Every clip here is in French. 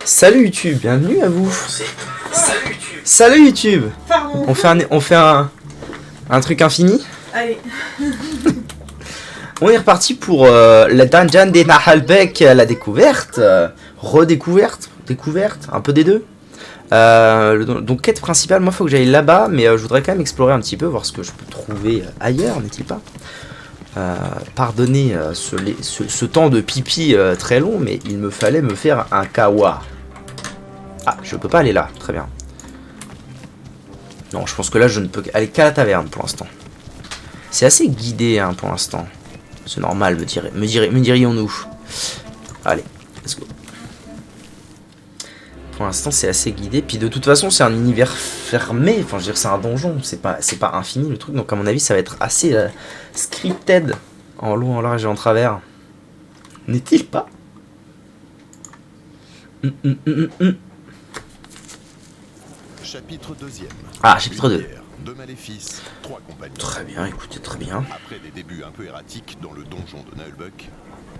Salut YouTube, bienvenue à vous. Salut YouTube. Salut YouTube. Pardon. On fait un truc infini. Allez. On est reparti pour la dungeon des Nahalbek, la découverte, redécouverte, découverte, un peu des deux. Donc quête principale, moi faut que j'aille là-bas, mais je voudrais quand même explorer un petit peu, voir ce que je peux trouver ailleurs, n'est-il pas? Pardonnez ce temps de pipi très long, mais il me fallait me faire un kawa. Ah, je peux pas aller là, très bien. Non, je pense que là je ne peux aller qu'à la taverne pour l'instant. C'est assez guidé hein, pour l'instant. C'est normal, me dirions-nous. Allez, let's go. Pour l'instant c'est assez guidé, puis de toute façon c'est un univers fermé, enfin je veux dire c'est un donjon, c'est pas infini le truc, donc à mon avis ça va être assez scripted en long, en large et en travers. N'est-il pas? Chapitre 2e. Ah, chapitre 2. Deux maléfices, 3 compagnons. Très bien, écoutez, très bien. Après des débuts un peu erratiques dans le donjon de Nullbuck,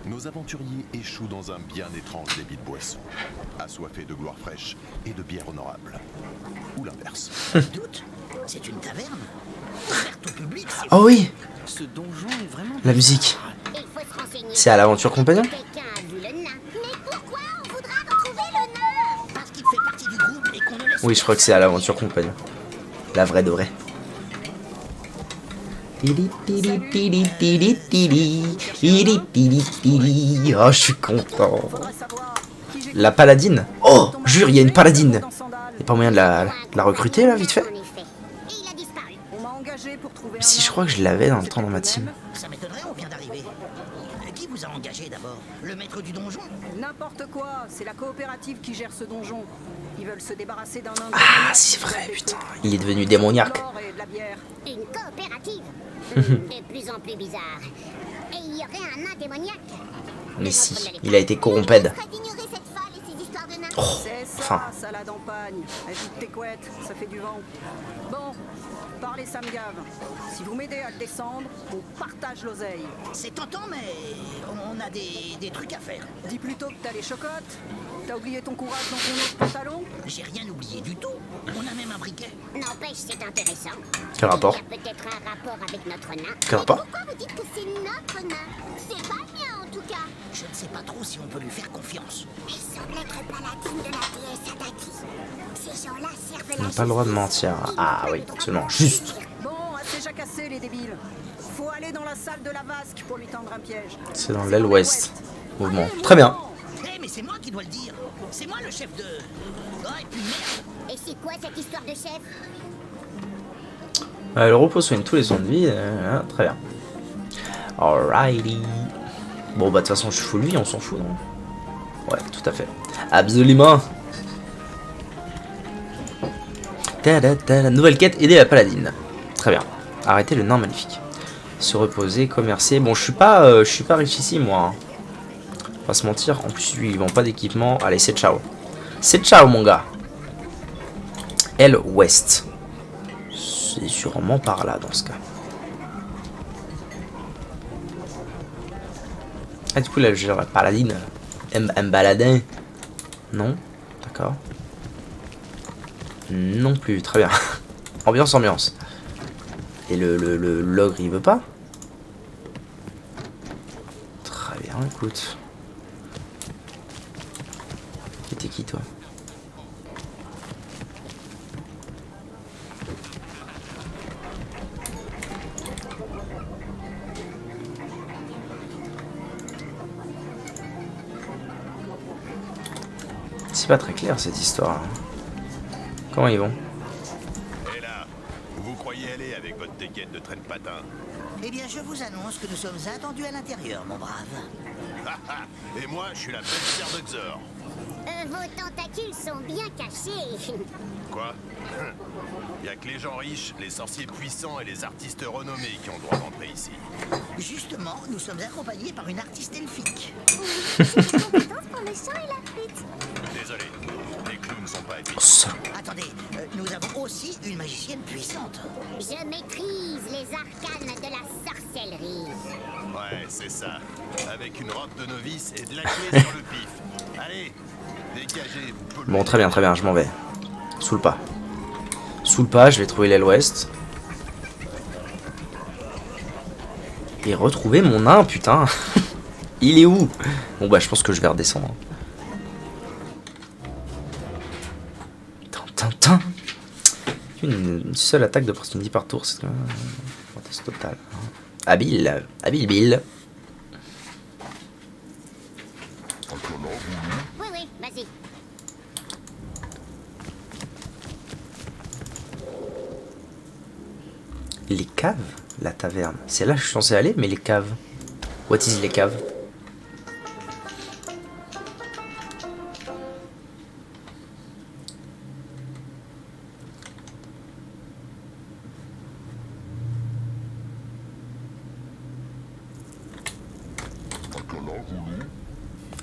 nos aventuriers échouent dans un bien étrange débit de boissons, assoiffés de gloire fraîche et de bière honorable. Ou l'inverse. Doute, c'est une taverne ouverte au public. Oh oui, Ce donjon est vraiment la musique. Il faut se renseigner. C'est à l'aventure compagnon? Quelqu'un a vu le nain. Mais pourquoi on voudra retrouver le nain? parce qu'il fait partie du groupe et qu'on ne laisse Oui, je crois que c'est à l'aventure compagnon. La vraie de vraie. Oh, je suis content. La paladine. Oh, jure, il y a une paladine. Y'a pas moyen de la recruter là, vite fait? En effet. Et il a disparu. On m'a engagé pour trouver Mais si je crois que je l'avais dans le temps dans ma team. Ça m'étonnerait, on vient d'arriver. Qui vous a engagé d'abord? Le maître du donjon? N'importe quoi, c'est la coopérative qui gère ce donjon. Ils veulent se débarrasser d'un nain. Ah, c'est vrai, putain. Il est devenu démoniaque. Et de la bière. Une coopérative. De plus en plus bizarre. Et il y aurait un nain démoniaque. Mais si, il a été corrompu. Serait d'ignorer cette folle et ses histoires de nains. Oh, C'est ça, enfin. salade en pagne. Agite tes couettes, ça fait du vent. Bon, parlez, ça me gave. Si vous m'aidez à le descendre, on partage l'oseille. C'est tentant, mais on a des trucs à faire. Dis plutôt que t'as les chocottes. T'as oublié ton courage dans ton autre pantalon? J'ai rien oublié du tout. On a même un briquet. N'empêche, c'est intéressant. Quel rapport? Il y a peut-être un rapport avec notre nain. Quel rapport? Pourquoi vous dites que c'est notre nain? C'est pas le mien en tout cas. Je ne sais pas trop si on peut lui faire confiance. Elle semble être paladine de la déesse Adaki. Ces gens-là servent On la n'a pas le droit de mentir. Ah oui, absolument, juste. Bon, assez jacassé les débiles. Faut aller dans la salle de la vasque pour lui tendre un piège. C'est dans l'aile ouest. Mouvement. Très bien. Eh, mais c'est moi qui dois le dire. C'est moi le chef de... Oh, et puis merde. Et c'est quoi cette histoire de chef? Le repos soigne tous les sons de vie. Très bien. Alrighty. Bon, bah de toute façon, je suis full vie, on s'en fout, non? Ouais, tout à fait. Absolument. Nouvelle quête, aider la paladine. Très bien. Arrêter le nain maléfique. Se reposer, commercer. Bon, je suis pas riche ici, moi. Hein. Pas se mentir. En plus, lui, ils vendent pas d'équipement. Allez, c'est ciao. C'est ciao, mon gars. L Ouest. C'est sûrement par là, dans ce cas. Ah, du coup, là, je la paladine. Un baladin. Non. D'accord. Non plus, très bien. Ambiance. Et le logre, il veut pas? Très bien, écoute. T'es qui, toi? C'est pas très clair, cette histoire. Comment ils vont? Et là, où vous croyez aller avec votre dégaine de traîne patin? Eh bien, je vous annonce que nous sommes attendus à l'intérieur, mon brave. Et moi, je suis la belle-sœur de Xor. Vos tentacules sont bien cachés. Quoi? Y a que les gens riches, les sorciers puissants et les artistes renommés qui ont le droit d'entrer ici. Justement, nous sommes accompagnés par une artiste elfique. Compétence pour le chant et la flûte. Désolé, les clowns sont pas épiques. Oh, ça. Attendez, nous avons aussi une magicienne puissante. Je maîtrise les arcanes de la sorcellerie. Ouais, c'est ça. Avec une robe de novice et de la clé sur le pif. Allez, Dégagez, vous polluez. Bon, très bien, je m'en vais. Sous le pas. Sous le pas, je vais trouver l'aile ouest. Et retrouver mon nain, putain. Il est où? Bon bah je pense que je vais redescendre. Tintin. Une seule attaque d'opportunité par tour, c'est quand même un test total. Habile Bill. Oui, oui, vas-y. Les caves? La taverne. C'est là que je suis censé aller, mais les caves. What is les caves?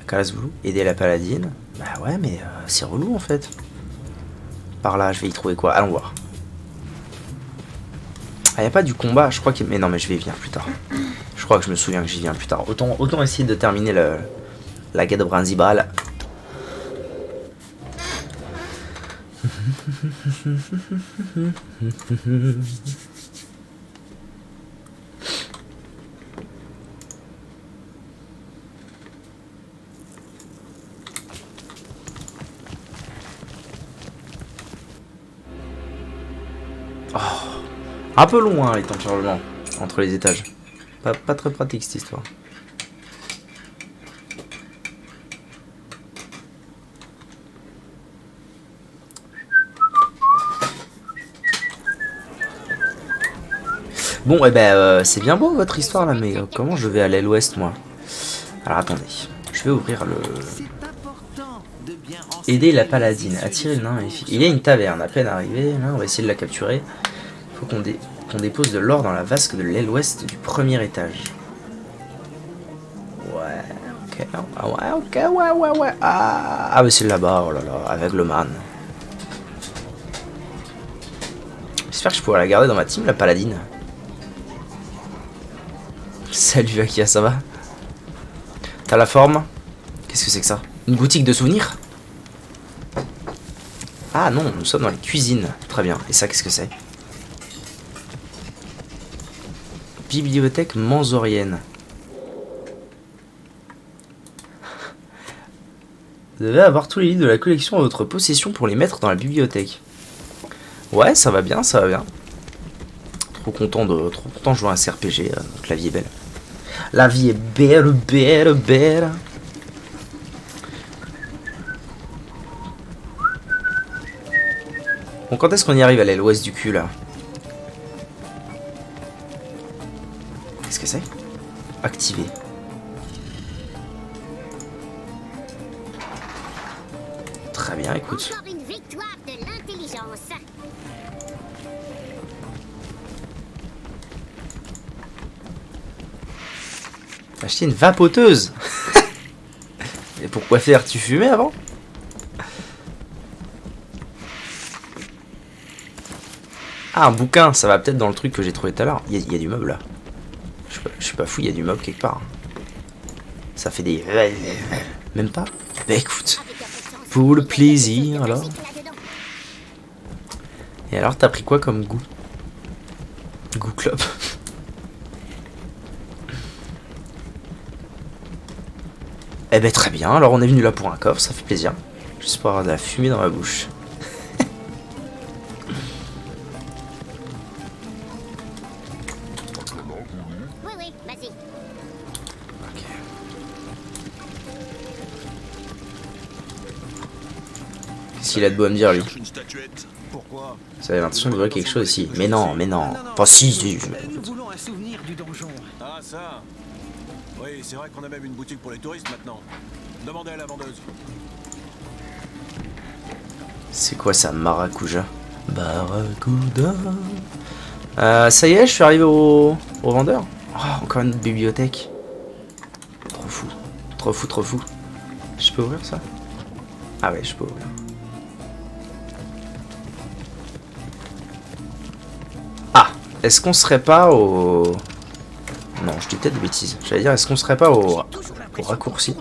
Kalazulu, aider la paladine. Bah ouais, mais c'est relou en fait. Par là, je vais y trouver quoi? Allons voir. Ah, y a pas du combat, je crois que... Mais non, mais je vais y venir plus tard. Je crois que je me souviens que j'y viens plus tard. Autant essayer de terminer la guerre de principale. Un peu loin les temps de chargement entre les étages. Pas très pratique cette histoire. Bon, eh ben, c'est bien beau votre histoire là, mais comment je vais aller à l'ouest moi? Alors attendez, je vais ouvrir le... Aider la paladine, attirer le nain maléfique. Il y a une taverne, à peine arrivé, là, on va essayer de la capturer. Faut qu'on dépose de l'or dans la vasque de l'aile ouest du premier étage. Ouais, ok, ah ouais, ok, ouais. Ah mais c'est là-bas, oh là là, avec le man. J'espère que je pourrai la garder dans ma team, la paladine. Salut Akia, ça va? T'as la forme? Qu'est-ce que c'est que ça? Une boutique de souvenirs? Ah non, nous sommes dans les cuisines. Très bien. Et ça, qu'est-ce que c'est? Bibliothèque manzorienne. Vous devez avoir tous les livres de la collection à votre possession pour les mettre dans la bibliothèque. Ouais, ça va bien, ça va bien. Trop content de jouer à un CRPG, donc la vie est belle. La vie est belle, belle, belle. Bon, quand est-ce qu'on y arrive à l'aile ouest du cul, là? Qu'est-ce que c'est? Activer. Très bien, écoute. Encore une victoire de l'intelligence. Acheter une vapoteuse. Et pourquoi faire? Tu fumais avant? Ah, un bouquin, ça va peut-être dans le truc que j'ai trouvé tout à l'heure. Il y a du meuble là. Je suis pas fou, il y a du meuble quelque part. Ça fait des... Même pas? Bah écoute, pour le plaisir alors. Et alors, t'as pris quoi comme goût? Goût club. Eh ben très bien, alors on est venu là pour un coffre, ça fait plaisir. Juste pour avoir de la fumée dans ma bouche. Oui, oui, vas-y. Ok. Qu'est-ce qu'il a de beau à me dire lui? Une statuette. Pourquoi? Ça avait l'impression de voir quelque chose ici. Mais non. Enfin si. Nous voulons un souvenir du donjon. Ah ça. Oui, c'est vrai qu'on a même une boutique pour les touristes maintenant. Demandez à la vendeuse. C'est quoi ça, maracuja? Barracuda. Ça y est, je suis arrivé au vendeur. Oh, encore une bibliothèque. Trop fou. Je peux ouvrir ça? Ah ouais, je peux ouvrir. Ah, est-ce qu'on serait pas au... Non, je dis peut-être des bêtises. J'allais dire, est-ce qu'on serait pas au raccourci?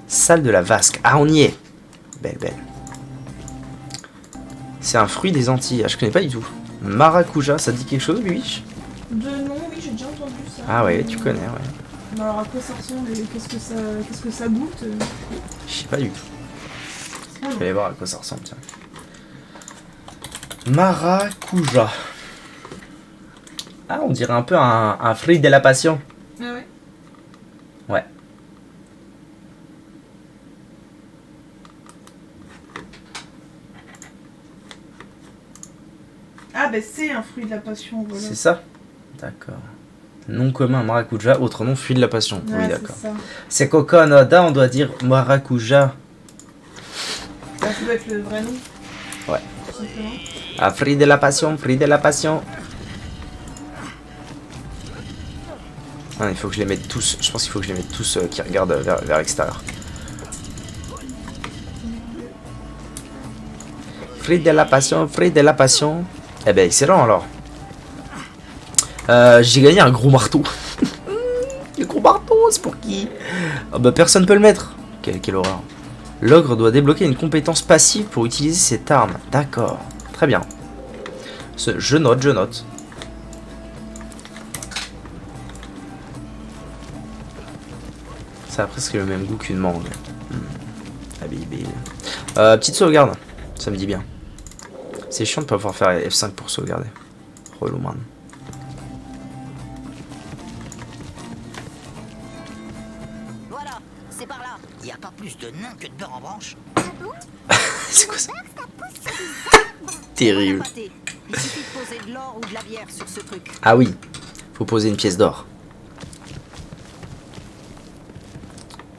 Salle de la vasque. Ah, on y est. Belle, belle. C'est un fruit des Antilles. Ah, je connais pas du tout. Maracuja, ça te dit quelque chose, Bibiche? De nom, oui, j'ai déjà entendu ça. Ah ouais, tu connais, ouais. Mais alors à quoi ça ressemble et qu'est-ce que ça goûte Je sais pas du tout. Je vais aller voir à quoi ça ressemble, tiens. Maracuja. Ah, on dirait un peu un fruit de la passion. Ah ouais. Ouais. Ah ben c'est un fruit de la passion, voilà. C'est ça? D'accord. Nom commun maracuja, autre nom fruit de la passion. Ouais, oui, c'est d'accord. ça. C'est Kokonoda, on doit dire maracuja. Ça doit être le vrai nom. Ouais. Tout simplement. Ah, fruit de la passion, fruit de la passion. Ah, il faut que je les mette tous. Je pense qu'il faut que je les mette tous qui regardent vers l'extérieur. Fruit de la passion, fruit de la passion. Eh ben excellent alors. J'ai gagné un gros marteau. Le gros marteau, c'est pour qui? Oh bah personne peut le mettre. Quelle horreur. L'ogre doit débloquer une compétence passive pour utiliser cette arme. D'accord. Très bien. Je note, je note. Ça a presque le même goût qu'une mangue. Habibé. Petite sauvegarde. Ça me dit bien. C'est chiant de pas pouvoir faire F5 pour sauvegarder. Relou, man. Voilà, c'est par là. Y a pas plus de nains que de beurre en branche. C'est quoi ça? Terrible. Pâté. Il suffit de poser de l'or ou de la bière sur ce truc. Ah oui. Faut poser une pièce d'or.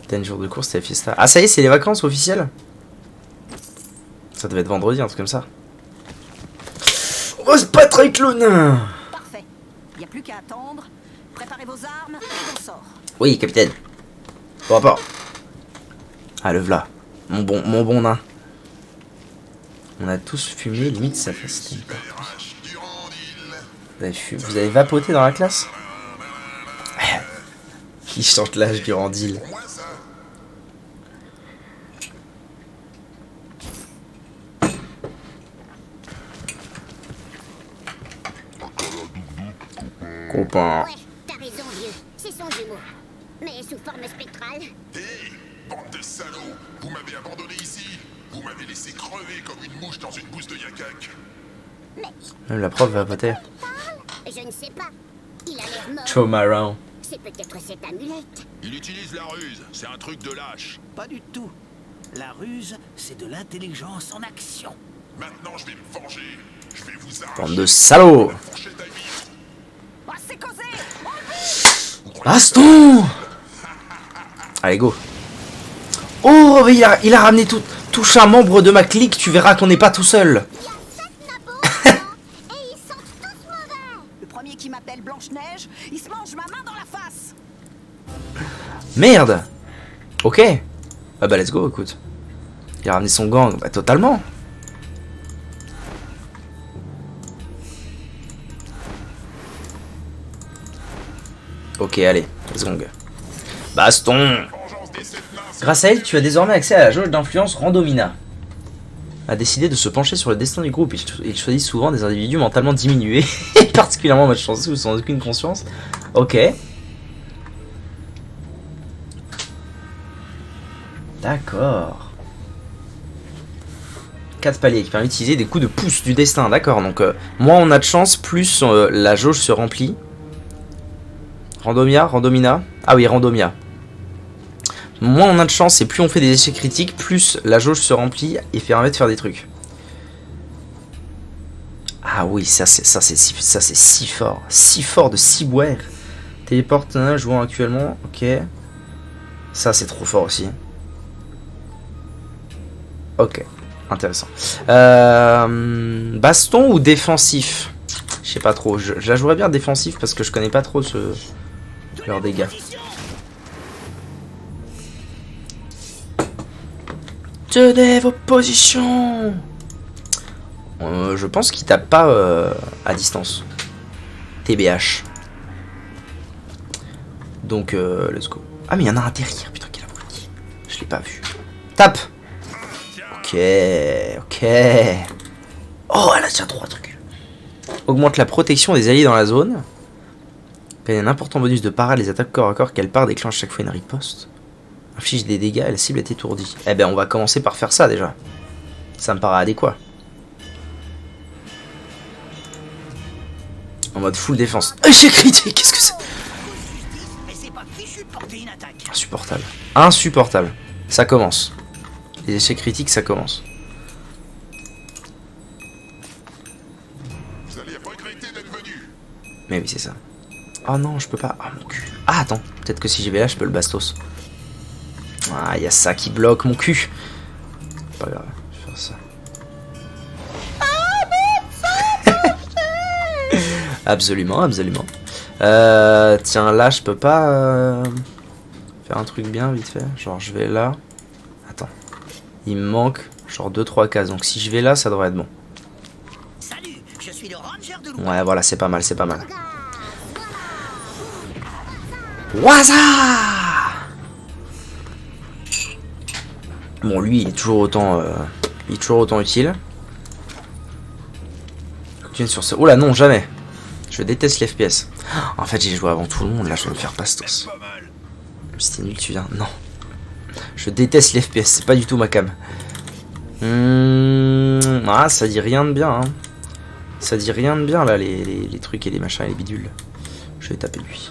Dernier jour de course, c'était la fiesta. Ah ça y est, c'est les vacances officielles? Ça devait être vendredi, un truc comme ça. On va se battre avec le nain. Parfait. Y a plus qu'à attendre. Préparez vos armes et on sort. Oui, capitaine. Bon rapport. Ah, le v'là. Mon bon nain. On a tous fumé, limite ça fait... Vous avez vapoté dans la classe? Qui chante l'âge du Randil? Copain. Ouais, t'as raison, vieux. C'est son jumeau. Mais sous forme spectrale. Hé, bande de salauds, vous m'avez abandonné ici. Vous m'avez laissé crever comme une mouche dans une bouse de yakak. Même la prof vapotait. Je ne sais pas. Il a l'air mort. Chomarron. C'est peut-être cette amulette. Il utilise la ruse, c'est un truc de lâche. Pas du tout. La ruse, c'est de l'intelligence en action. Maintenant, je vais me venger. Je vais vous Bande arracher de salauds. la fourchette à vif. Ah, c'est causé. Baston. Allez, go. Oh, mais il a ramené tout. Touche un membre de ma clique, tu verras qu'on n'est pas tout seul. Il y a 7 nabots et ils sont tous mauvais. Le premier qui m'appelle Blanche-Neige, il se mange ma main dans la face. Merde. Ok. Ah bah let's go, écoute. Il a ramené son gang. Bah totalement. Ok, allez. Let's go. Baston. Grâce à elle, tu as désormais accès à la jauge d'influence Randomina. A décidé de se pencher sur le destin du groupe. Il choisit souvent des individus mentalement diminués, particulièrement malchanceux ou sans aucune conscience. Ok. D'accord. 4 paliers qui permettent d'utiliser des coups de pouce du destin. D'accord, donc moins on a de chance, plus la jauge se remplit. Randomina. Ah oui, Randomia. Moins on a de chance et plus on fait des échecs critiques, plus la jauge se remplit et permet de faire des trucs. Ah oui, ça c'est si fort. Si fort de ciboire. Téléporte jouant actuellement. Ok. Ça c'est trop fort aussi. Ok. Intéressant. Baston ou défensif? Je sais pas trop. Je la jouerais bien défensif parce que je connais pas trop leurs dégâts. Tenez vos positions. Je pense qu'il tape pas à distance. TBH. Donc, let's go. Ah, mais il y en a un derrière. Putain, quel abruti. Je l'ai pas vu. Tape. Ok, ok. Oh, elle a déjà 3 trucs. Augmente la protection des alliés dans la zone. Gagne un important bonus de parade les attaques corps à corps qu'elle part déclenche chaque fois une riposte. Inflige des dégâts et la cible est étourdie. Eh ben on va commencer par faire ça déjà. Ça me paraît adéquat. En mode full défense. Échec critique, qu'est-ce que c'est? Mais c'est pas fichu de porter une attaque. Insupportable. Insupportable. Ça commence. Les échecs critiques, ça commence. Vous allez regretter d'être venu. Mais oui, c'est ça. Oh non, je peux pas. Ah, mon cul. Ah, attends. Peut-être que si j'y vais là, je peux le bastos. Ah, il y a ça qui bloque mon cul. Pas grave, je vais faire ça. Absolument, absolument. Tiens, là, je peux pas faire un truc bien vite fait. Genre, je vais là. Attends. Il me manque genre 2-3 cases. Donc, si je vais là, ça devrait être bon. Salut, je suis le ranger de loup. Ouais, voilà, c'est pas mal, c'est pas mal. Waza! Bon, lui, il est toujours autant utile. Continue sur ce. Oh là, non, jamais. Je déteste l'FPS. En fait, j'ai joué avant tout le monde. Là, je vais me faire pastos. C'était nul, tu viens. Non. Je déteste l'FPS. C'est pas du tout ma cam. Ah, ça dit rien de bien. Hein. Ça dit rien de bien, là, les trucs et les machins et les bidules. Je vais taper lui.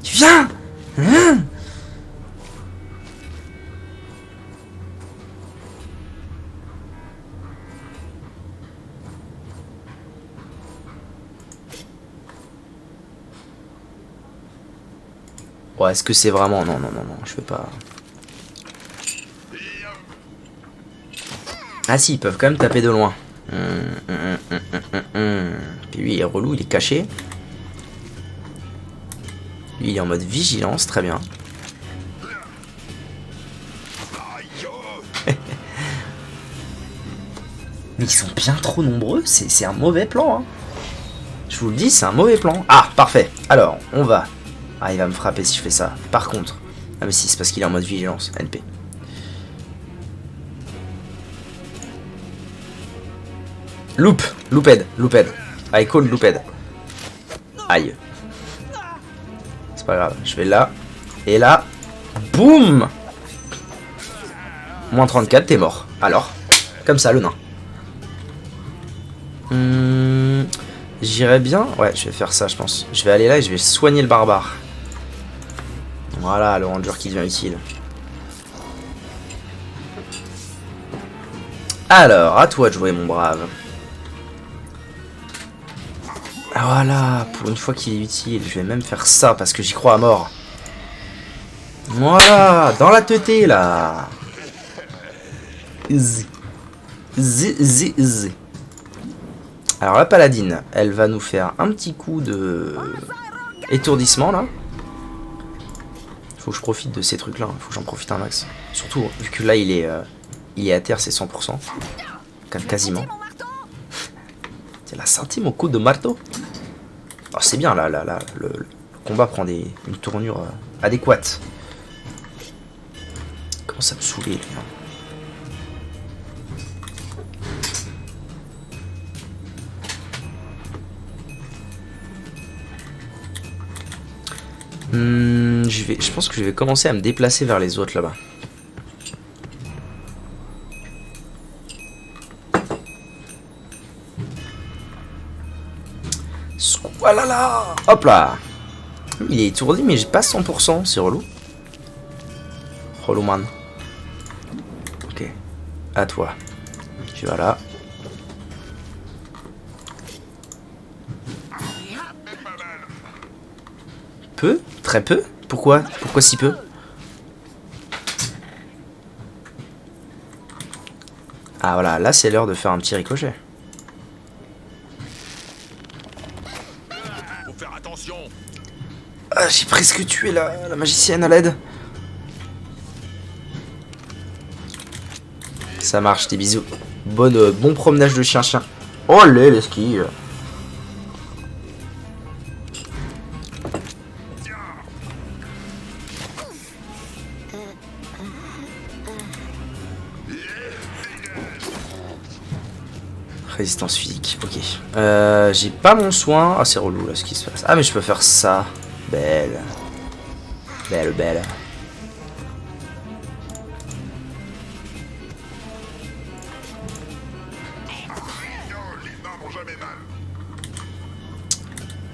Tu viens, hein? Ouais, est-ce que c'est vraiment... Non, non, non, non, je vais pas... Ah si, ils peuvent quand même taper de loin. Puis lui, il est relou, il est caché. Lui, il est en mode vigilance, très bien. Mais ils sont bien trop nombreux, c'est un mauvais plan. Hein. Je vous le dis, c'est un mauvais plan. Ah, parfait. Alors, on va... Ah, il va me frapper si je fais ça. Par contre... Ah mais si, c'est parce qu'il est en mode vigilance, NP. Loop, looped, looped. I call looped. Aïe. C'est pas grave, je vais là. Et là. Boum. Moins 34, t'es mort. Alors, comme ça, le nain. J'irais bien. Ouais, je vais faire ça, je pense. Je vais aller là et je vais soigner le barbare. Voilà, le ranger qui devient utile. Alors, à toi de jouer, mon brave. Voilà, pour une fois qu'il est utile, je vais même faire ça parce que j'y crois à mort. Voilà, dans la teuté là. Alors la paladine, elle va nous faire un petit coup de étourdissement là. Faut que je profite de ces trucs là, faut que j'en profite un max. Surtout vu que là il est à terre, c'est 100%. Quasiment. Elle a senti mon coup de marteau. Oh, c'est bien là, le combat prend une tournure adéquate. Comment ça me saoulait lui, hein. Je pense que je vais commencer à me déplacer vers les autres là-bas. Squalala. Hop là. Il est étourdi mais j'ai pas 100%, c'est relou. Relou man. Ok. À toi. Tu vas là. Peu? Très peu? Pourquoi? Pourquoi si peu? Ah voilà, là c'est l'heure de faire un petit ricochet. Faut faire attention. Ah, j'ai presque tué la magicienne à l'aide. Ça marche, des bisous. Bon promenage de chien-chien. Oh les skis. Résistance physique, ok. J'ai pas mon soin. Ah, c'est relou là ce qui se passe. Ah, mais je peux faire ça. Belle. Belle, belle.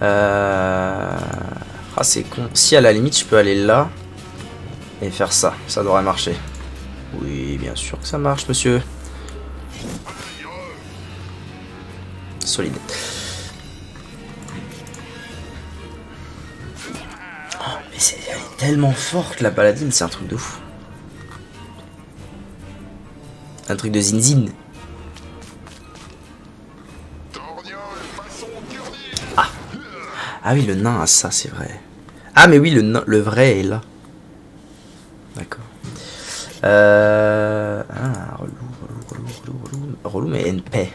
Ah, c'est con. Si à la limite je peux aller là et faire ça, ça devrait marcher. Oui, bien sûr que ça marche, monsieur. Solide. Oh, mais elle est tellement forte la paladine, c'est un truc de fou. Un truc de zinzin. Ah. Ah oui, le nain a ça, c'est vrai. Ah mais oui, le vrai est là. D'accord. Ah, relou, mais NP.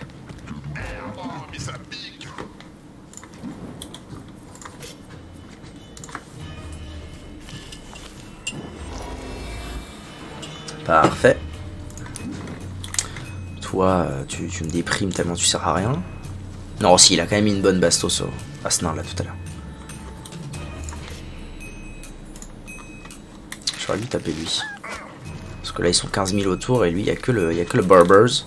Parfait. Toi, tu me déprimes tellement tu sers à rien. Non, si, il a quand même mis une bonne bastos à ce nain là tout à l'heure. J'aurais dû taper lui. Parce que là ils sont 15 000 autour et lui il y a que le Barbers.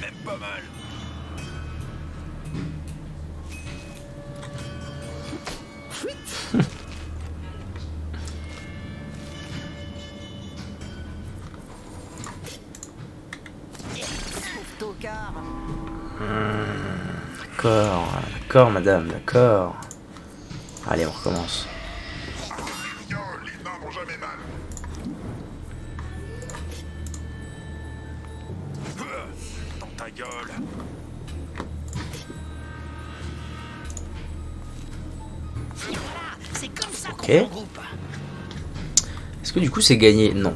Même pas mal. Tocard. D'accord madame, d'accord. Allez, on recommence. Les nains n'ont jamais mal. Dans ta gueule. Voilà, c'est comme ça Ok. qu'on regroupe. Est-ce que du coup c'est gagné? Non.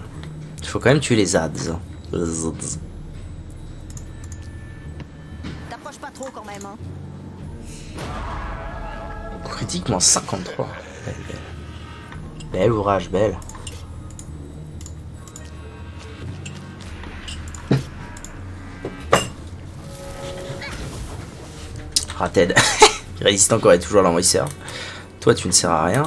Il faut quand même tuer les ads. T'approches pas trop quand même, hein. Critique moins 53. Belle, belle. Belle ouvrage, belle. Rated. Résistant qui aurait toujours l'envoyeur. Toi tu ne sers à rien.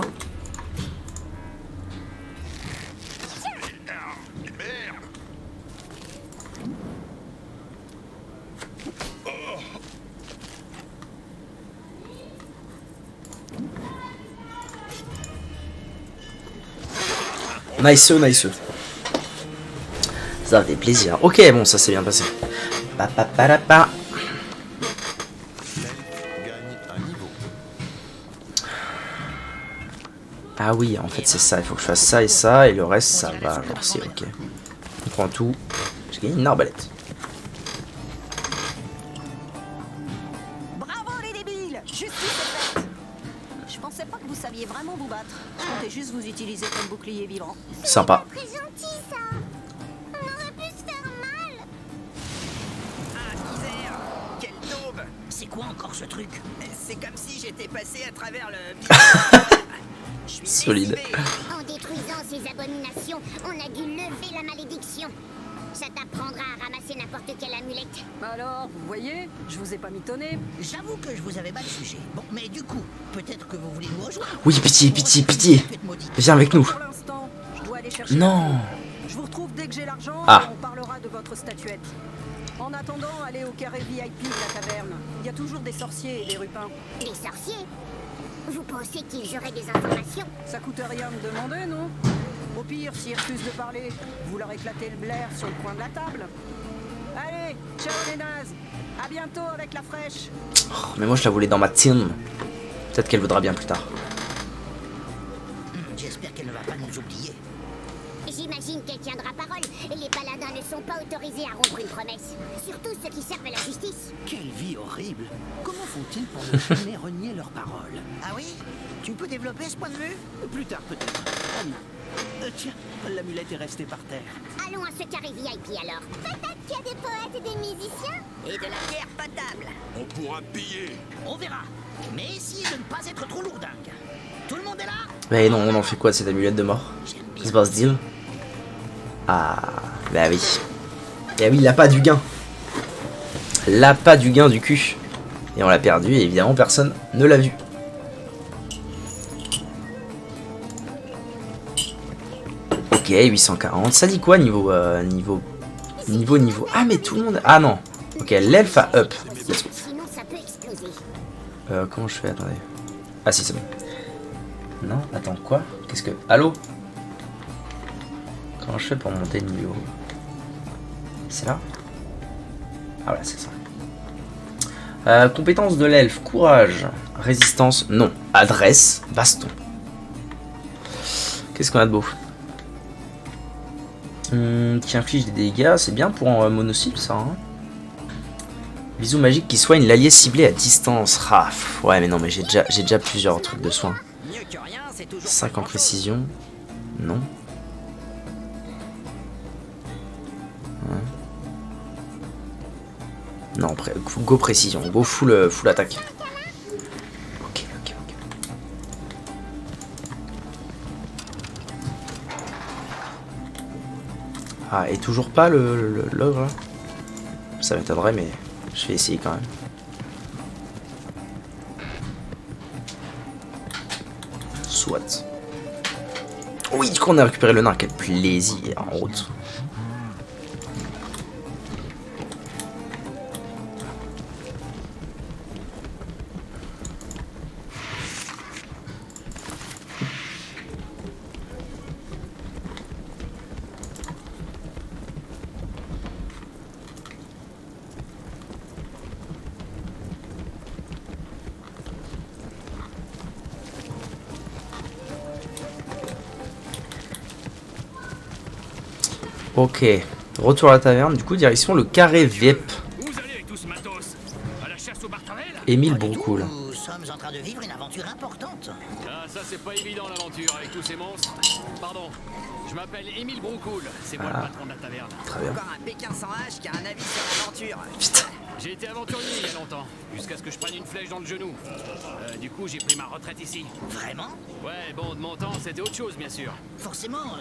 Nice, nice. Ça fait plaisir. Ok, bon, ça s'est bien passé. Pa. Ah oui, en fait c'est ça, il faut que je fasse ça et ça, et le reste ça va. Alors c'est ok. On prend tout. J'ai gagné une arbalète. Bravo les débiles! Justice est faite! Je pensais pas que vous saviez vraiment vous battre. Je comptais juste vous utiliser comme bouclier vivant. Sympa. Très gentil, ça. On aurait pu se faire mal. Ah, misère! Quelle daube! C'est quoi encore ce truc? C'est comme si j'étais passé à travers le... Je suis Solide. lessivé. En détruisant ces abominations, on a dû lever la malédiction. Ça t'apprendra à ramasser n'importe quelle amulette. Alors, vous voyez, je vous ai pas mitonné. J'avoue que je vous avais mal jugé. Bon, mais du coup, peut-être que vous voulez nous rejoindre. Oui, pitié, pitié, pitié. Viens avec nous. Pour l'instant, je dois aller chercher. Non. Je vous retrouve dès que j'ai l'argent Ah. et on parlera de votre statuette. En attendant, allez au carré VIP de la taverne. Il y a toujours des sorciers et des rupins. Les sorciers. Vous pensez qu'ils auraient des informations? Ça coûte rien de demander, non? Au pire, s'ils refusent de parler, vous leur éclatez le blaire sur le coin de la table. Allez, ciao les nazes. À bientôt avec la fraîche. Oh, mais moi je la voulais dans ma team. Peut-être qu'elle voudra bien plus tard. J'espère qu'elle ne va pas nous oublier. J'imagine qu'elle tiendra parole. Les paladins ne sont pas autorisés à rompre une promesse. Surtout ceux qui servent à la justice. Quelle vie horrible! Comment font-ils pour ne jamais renier leurs paroles? Ah oui? Tu peux développer ce point de vue? Plus tard peut-être. Oh non. Tiens, l'amulette est restée par terre. Allons à ce carré VIP alors. Peut-être qu'il y a des poètes et des musiciens. Et de la bière potable. On pourra piller. On verra. Mais essayez de ne pas être trop lourdingue. Tout le monde est là? Mais non, on en fait quoi de cette amulette de mort? J'aime Ça bien. se passe deal. Ah. Bah oui. Et oui, l'appât du gain. L'appât du gain du cul. Et on l'a perdu et évidemment personne ne l'a vu. Ok, 840. Ça dit quoi niveau niveau. Ah mais tout le monde. Ah non. Ok, l'elfe a up. Let's go. Sinon, ça peut exploser. Comment je fais? Attendez. Ah si, c'est bon. Non, attends, quoi? Qu'est-ce que... Allô? Comment je fais pour monter le niveau? C'est là? Ah ouais, c'est ça. Compétence de l'elfe, courage, résistance, non. Adresse, baston. Qu'est-ce qu'on a de beau? Qui inflige des dégâts, c'est bien pour un monocycle ça. Hein. Bisou magique qui soigne l'allié ciblé à distance. Raf. Ouais mais non mais j'ai déjà plusieurs trucs de soins. 5 en précision. Non. Ouais. Non, go précision, go full attaque. Ok. Ah, et toujours pas l'ogre là. Ça m'étonnerait, mais je vais essayer quand même. Soit. Oui, du coup on a récupéré le nain, quel plaisir en route. Ok, retour à la taverne, du coup direction le carré Viep. Émile Broucoul. Nous sommes en train de vivre une aventure importante. Ah, ça c'est pas évident l'aventure avec tous ces monstres. Pardon, je m'appelle Émile Broucoul, c'est moi le patron de la taverne. Très bien. Encore un Pékin sans H qui a un avis sur l'aventure. Putain. J'ai été aventurier il y a longtemps, jusqu'à ce que je prenne une flèche dans le genou. Du coup, j'ai pris ma retraite ici. Vraiment? Ouais, bon, de mon temps, c'était autre chose, bien sûr. Forcément.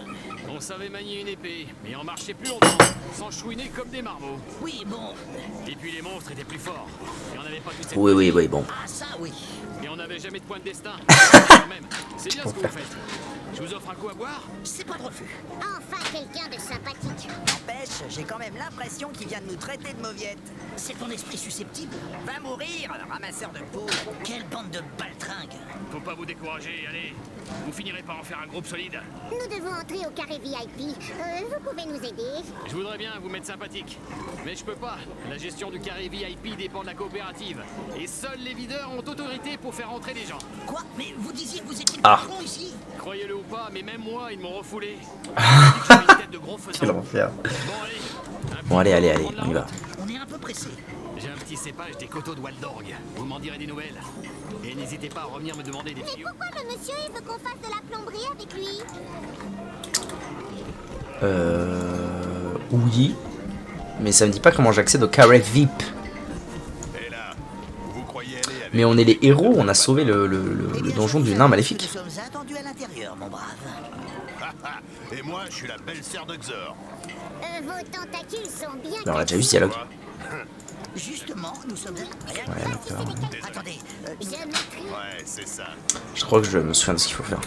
On savait manier une épée, mais on marchait plus longtemps, sans chouiner comme des marmots. Oui, bon. Et puis les monstres étaient plus forts, et on n'avait pas toute cette... Oui, bon. Ah, ça, oui. Et on n'avait jamais de point de destin. Quand même, c'est bien ce que vous faites. Je vous offre un coup à boire? C'est pas de refus. Enfin, quelqu'un de sympathique. N'empêche, j'ai quand même l'impression qu'il vient de nous traiter de mauviettes. C'est ton esprit susceptible. Va mourir, ramasseur de peau. Quelle bande de baltringues. Faut pas vous décourager, allez. Vous finirez par en faire un groupe solide. Nous devons entrer au carré VIP. Vous pouvez nous aider? Je voudrais bien vous mettre sympathique, mais je peux pas. La gestion du carré VIP dépend de la coopérative. Et seuls les videurs ont autorité pour faire entrer les gens. Quoi? Mais vous disiez que vous étiez Ah. patron ici? Croyez-le ou pas, mais même moi, ils m'ont refoulé. J'avais une tête de gros faisant. Quel enfer. Bon, allez. Allez, on y va. On est un peu pressé. J'ai un petit cépage des coteaux de Waldorg. Vous m'en direz des nouvelles. Et n'hésitez pas à revenir me demander des Mais tuyaux. pourquoi le monsieur il veut qu'on fasse de la plomberie avec lui? Oui. Mais ça me dit pas comment j'accède au carré VIP. Et là, vous croyez aller avec... Mais on est les héros, on a sauvé le donjon du nain maléfique. Nous sommes attendus à l'intérieur, mon brave. Et moi, je suis la belle-sœur de Xor. Vos tentacules sont bien... Alors on a déjà vu ce dialogue. Justement, nous sommes... Ouais, d'accord. Attendez, Je maîtrise. Ouais, c'est ça. Je crois que je me souviens de ce qu'il faut faire.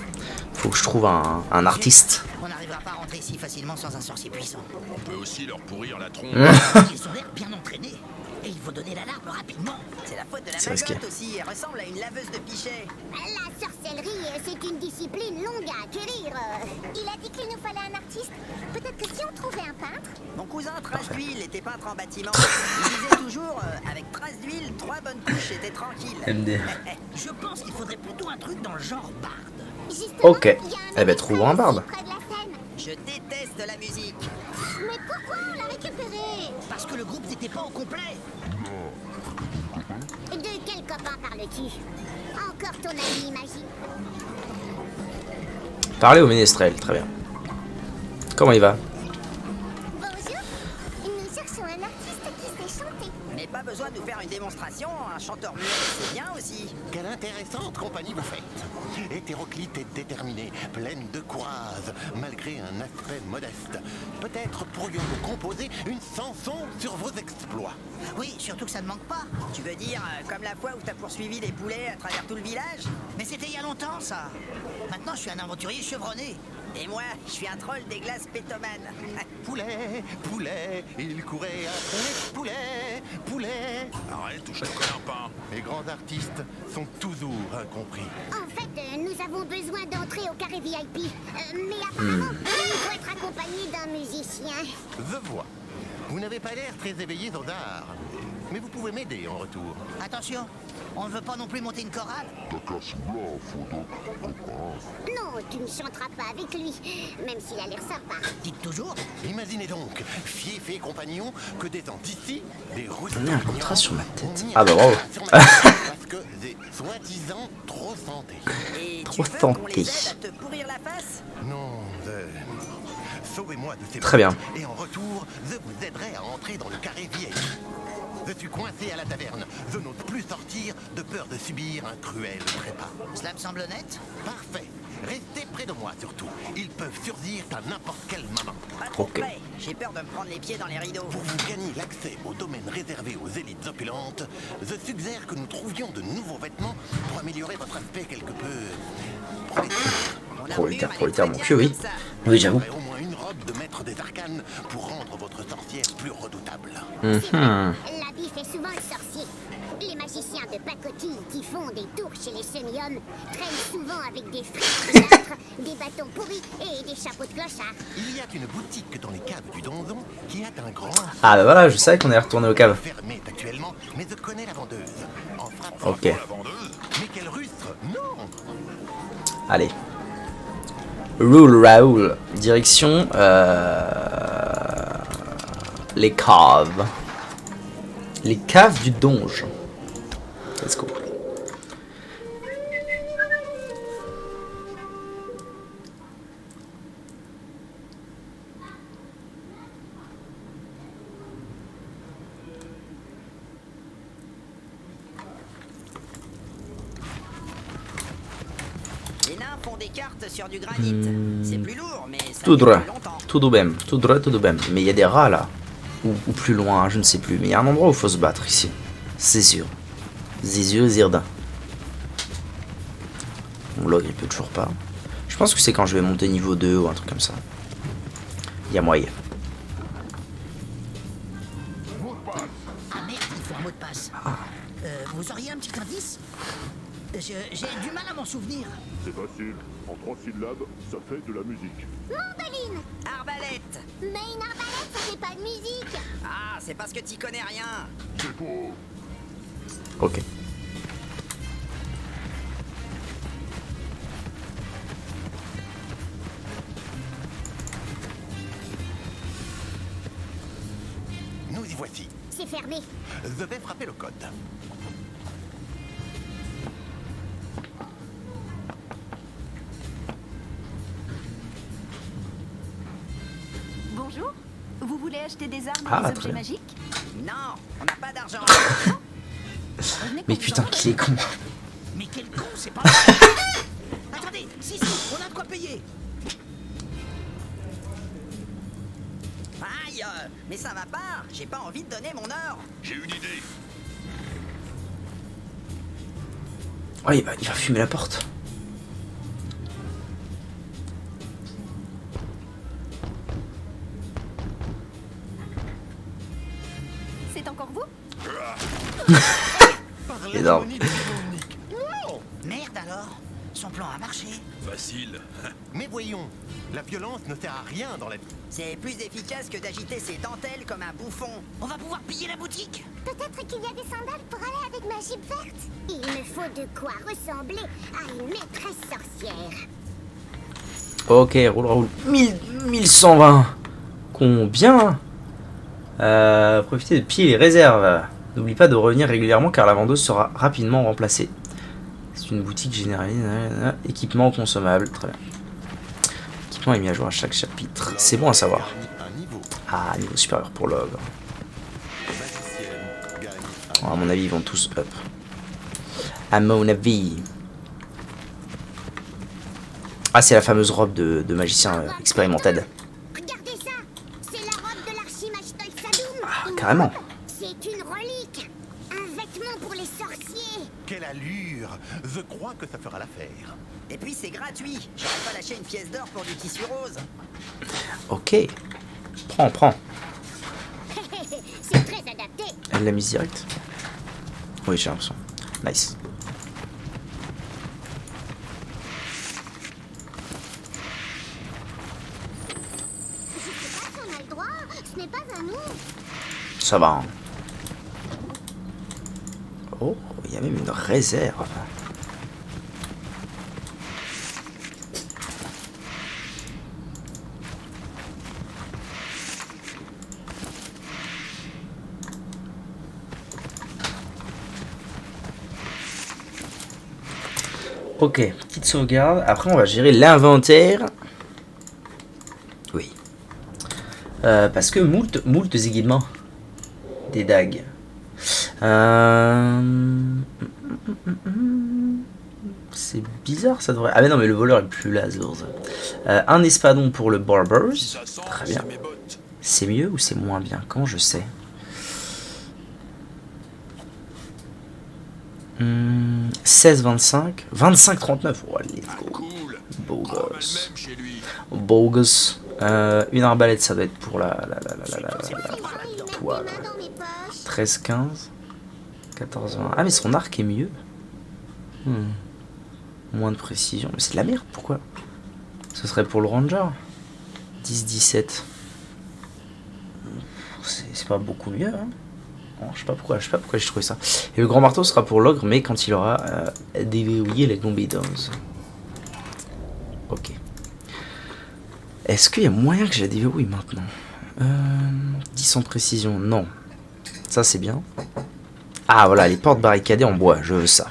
Faut que je trouve un artiste. on n'arrivera pas à rentrer ici facilement sans un sorcier puissant. On peut aussi leur pourrir la tronche. Ils ont l'air bien entraînés. Et il faut donner l'alarme rapidement. C'est la faute de la C'est risqué. magotte aussi, elle ressemble à une laveuse de pichets. La sorcellerie, c'est une discipline longue à acquérir. Il a dit qu'il nous fallait un artiste. Peut-être que si on trouvait un peintre... Mon cousin Trace d'huile était peintre en bâtiment. Il disait toujours, avec Trace d'huile, 3 bonnes couches étaient tranquilles. MD. Je pense qu'il faudrait plutôt un truc dans le genre barde. Justement, Ok. il y a Eh ben, trouvons un barde. près de la scène. Je déteste la musique. Mais pourquoi on l'a récupéré? Parce que le groupe n'était pas au complet. De quel copain parles-tu? Encore ton ami magique? Parler au ménestrel, très bien. Comment il va? Bonjour. Nous cherchons un artiste qui sait chanter. Mais pas besoin de nous faire une démonstration, un chanteur muet, c'est bien aussi. Quelle intéressante compagnie vous faites. Hétéroclite et déterminée, pleine de courage, malgré un aspect modeste. Peut-être pourrions-nous composer une chanson sur vos exploits. Oui, surtout que ça ne manque pas. Tu veux dire, comme la fois où t'as poursuivi des poulets à travers tout le village? Mais c'était il y a longtemps, ça. Maintenant, je suis un aventurier chevronné. Et moi, je suis un troll des glaces pétomanes. Poulet, poulet, il courait après les poulets, poulet. Arrête ou je te colle un pain. Les grands artistes sont toujours incompris. En fait, nous avons besoin d'entrer au carré VIP. Mais apparemment, il faut être accompagné d'un musicien. Je vois. Vous n'avez pas l'air très éveillé aux arts. Mais vous pouvez m'aider en retour. Attention, on ne veut pas non plus monter une chorale. Non, tu ne chanteras pas avec lui, même s'il a l'air sympa. Dites toujours. Imaginez donc, fief et compagnons, que des gens d'ici, des rousses. On a un contrat sur ma tête. Ah bah bravo. Parce que j'ai soi-disant trop santé. Et Trop tu veux qu'on tenté. les aide à te pourrir la face? Non, sauvez-moi de ces Très bien. bêtes, et en retour, je vous aiderai à entrer dans le carré vieil. Je suis coincé à la taverne. Je n'ose plus sortir de peur de subir un cruel trépas. Cela me semble honnête. Parfait. Restez près de moi surtout. Ils peuvent surgir à n'importe quel moment. Pas trop Ok. près. J'ai peur de me prendre les pieds dans les rideaux. Pour vous gagner l'accès au domaine réservé aux élites opulentes, je suggère que nous trouvions de nouveaux vêtements pour améliorer votre aspect quelque peu prolétaire. Prolétaire, mon cul, oui. Oui, j'avoue. Au moins une robe de maître des arcanes pour rendre votre sorcière plus redoutable. L'habit fait souvent le sorcier. Les magiciens de pacotille qui font des tours chez les semi-hommes traînent souvent avec des frites, des bâtons pourris et des chapeaux de clochard. Il y a une boutique dans les caves du donjon qui a un grand Ah bah voilà, je savais qu'on allait retourner aux caves. fermé actuellement, mais je connais la vendeuse. En frappe. Ok. La vendeuse? Mais quel rustre! Non! Allez. Rule Raoul. Direction les caves. Les caves du donjon. Let's go. Les nains font des cartes sur du granit. C'est plus lourd, mais ça Tout dure droit. plus longtemps. Tout doubem. Tout droit, tout doubem. Mais il y a des rats là. Ou plus loin, je ne sais plus. Mais il y a un endroit où il faut se battre ici. C'est sûr. C'est sûr, Zirda. Mon log il peut toujours pas. Je pense que c'est quand je vais monter niveau 2 ou un truc comme ça. Il y a moyen. Ah merde, il faut un mot de passe. Vous auriez un petit indice? J'ai du mal à m'en souvenir. C'est facile. En 3 syllabes, ça fait de la musique. Mandoline! Arbalète. Mais une arbalète, ça fait pas de musique! Ah, c'est parce que t'y connais rien. C'est beau. Ok. Nous y voici. C'est fermé. Je vais frapper le code. Bonjour. Vous voulez acheter des armes et Ah, des très objets bien. magiques? Non, on n'a pas d'argent. Mais putain, qu'il est con. Mais quel con, c'est pas Attendez, si, on a de quoi payer. Aïe, mais ça va pas. J'ai pas envie de donner mon or. J'ai une idée. Oh, il va fumer la porte. C'est encore vous? Énorme. Merde alors. Son plan a marché. Facile. Mais voyons, la violence ne sert à rien dans la vie. C'est plus efficace que d'agiter ses dentelles comme un bouffon. On va pouvoir piller la boutique. Peut-être qu'il y a des sandales pour aller avec ma jupe verte. Il me faut de quoi ressembler à une maîtresse sorcière. Ok, roule. 1120. Combien? Profitez de piller les réserves. N'oublie pas de revenir régulièrement car la vendeuse sera rapidement remplacée. C'est une boutique généralisée. Équipement consommable. Très bien. Équipement est mis à jour à chaque chapitre. C'est bon à savoir. Un niveau. Ah, niveau supérieur pour l'ogre. Magicienne gagne À mon avis, ils vont tous up. À mon avis. Ah, c'est la fameuse robe de magicien expérimenté. Regardez ça. C'est la robe de l'archimage Sadoum. Ah, carrément. C'est une relique. Un vêtement pour les sorciers. Quelle allure! Je crois que ça fera l'affaire. Et puis c'est gratuit. J'aurais pas lâché une pièce d'or pour du tissu rose. Ok. Prends. C'est très adapté. Elle l'a mise direct. Oui, j'ai l'impression. Nice. Je sais pas si on a le droit. Ce n'est pas à nous. Ça va. Hein. Oh, il y a même une réserve. Ok, petite sauvegarde. Après, on va gérer l'inventaire. Oui. Parce que moult équipements. Des dagues. C'est bizarre, ça devrait... Ah mais non, mais le voleur est plus là, Zorz. Un espadon pour le Barbers. Très bien. C'est mieux ou c'est moins bien? Quand je sais. 16-25. 25-39. Oh, let's go. Beau gosse. Beau gosse. Une arbalète, ça doit être pour la 13-15. 14-20. Ah, mais son arc est mieux. Moins de précision. Mais c'est de la merde, pourquoi? Ce serait pour le Ranger. 10-17. C'est pas beaucoup mieux, hein. Bon, je sais pas pourquoi j'ai trouvé ça. Et le grand marteau sera pour l'ogre, mais quand il aura déverrouillé les combinaisons. Ok. Est-ce qu'il y a moyen que je la déverrouille maintenant? 10 en précision, non. Ça c'est bien. Ah voilà, les portes barricadées en bois, je veux ça.